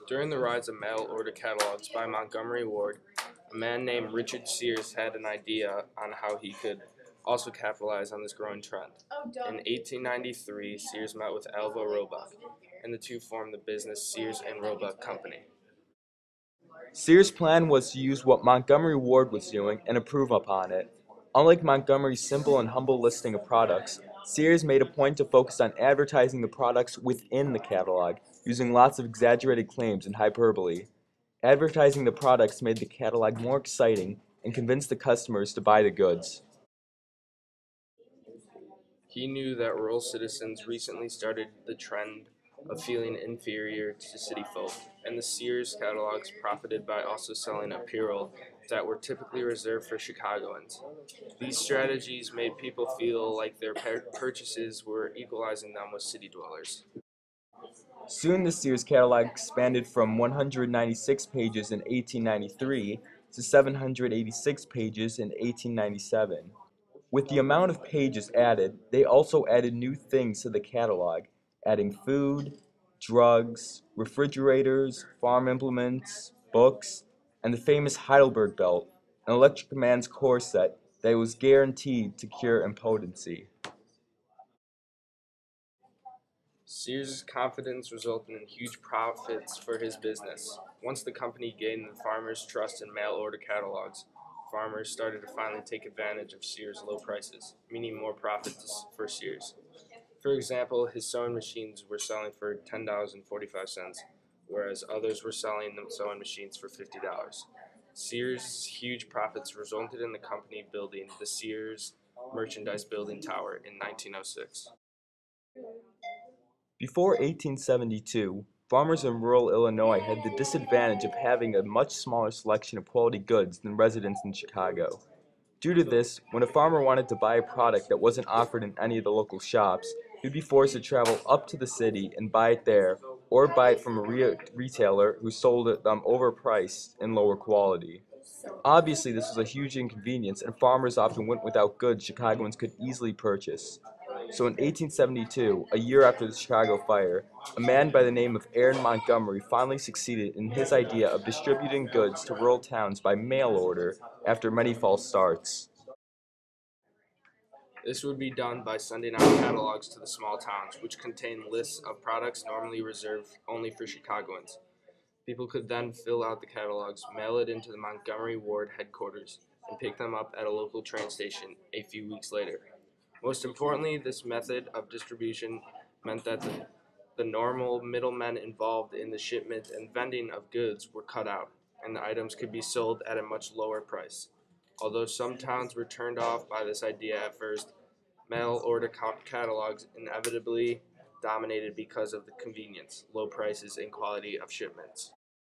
During the rise of mail-order catalogs by Montgomery Ward, a man named Richard Sears had an idea on how he could also capitalize on this growing trend. In 1893, Sears met with Alva Roebuck, and the two formed the business Sears and Roebuck Company. Sears' plan was to use what Montgomery Ward was doing and improve upon it. Unlike Montgomery's simple and humble listing of products, Sears made a point to focus on advertising the products within the catalog, using lots of exaggerated claims and hyperbole. Advertising the products made the catalog more exciting and convinced the customers to buy the goods. He knew that rural citizens recently started the trend of feeling inferior to city folk, and the Sears catalogs profited by also selling apparel that were typically reserved for Chicagoans. These strategies made people feel like their purchases were equalizing them with city dwellers. Soon the Sears catalog expanded from 196 pages in 1893 to 786 pages in 1897. With the amount of pages added, they also added new things to the catalog, adding food, drugs, refrigerators, farm implements, books, and the famous Heidelberg belt, an electric man's corset that was guaranteed to cure impotency. Sears' confidence resulted in huge profits for his business. Once the company gained the farmers' trust in mail order catalogs, farmers started to finally take advantage of Sears' low prices, meaning more profits for Sears. For example, his sewing machines were selling for $10.45, whereas others were selling them sewing machines for $50. Sears' huge profits resulted in the company building the Sears Merchandise Building Tower in 1906. Before 1872, farmers in rural Illinois had the disadvantage of having a much smaller selection of quality goods than residents in Chicago. Due to this, when a farmer wanted to buy a product that wasn't offered in any of the local shops, he'd be forced to travel up to the city and buy it there, or buy it from a retailer who sold it overpriced and lower quality. Obviously, this was a huge inconvenience, and farmers often went without goods Chicagoans could easily purchase. So in 1872, a year after the Chicago fire, a man by the name of Aaron Montgomery finally succeeded in his idea of distributing goods to rural towns by mail order after many false starts. This would be done by sending out catalogs to the small towns, which contain lists of products normally reserved only for Chicagoans. People could then fill out the catalogs, mail it into the Montgomery Ward headquarters, and pick them up at a local train station a few weeks later. Most importantly, this method of distribution meant that the normal middlemen involved in the shipment and vending of goods were cut out, and the items could be sold at a much lower price. Although some towns were turned off by this idea at first, mail order catalogs inevitably dominated because of the convenience, low prices, and quality of shipments.